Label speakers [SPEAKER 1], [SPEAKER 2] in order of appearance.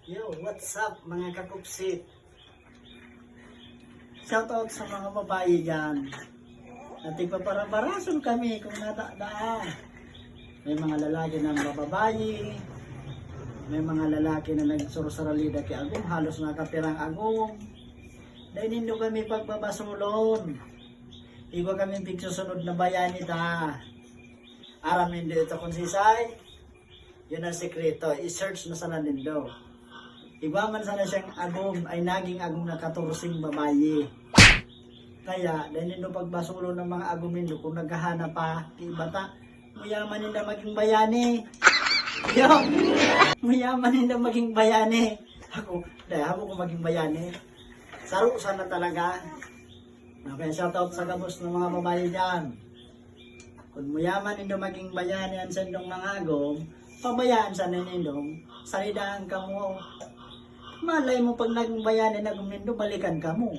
[SPEAKER 1] Yo, what's up mga kakupsit? Shoutout sa mga babae dyan. Natigpaparabarason kami kung nadaan. May mga lalaki na mababayi. May mga lalaki na nagsurusaralida kay Agong. Halos nakapirang Agong. Dahil nindo kami pagbabasulon. Iwa kami pigsusunod na bayani ta. Aramin dito kung sisay. Yun ang sekreto. I-search na sana nindo. Iba man sana siyang Agong ay naging Agong na 14 babayi. Kaya dahil nindo pagbasulo ng mga Agong nindo kung naghahanap pa kay bata, mayaman nila maging bayani. Yo, mayaman nila maging bayani. Dahil ako ko maging bayani. Saro sana talaga. Okay, shoutout sa gabos ng mga babae dyan. Kung mayaman nindo maging bayani ang sandong mga Agong, pabayaan sana nindong, salidaan ka mo. Malay mo pag naging bayani na gumindo, balikan ka mo.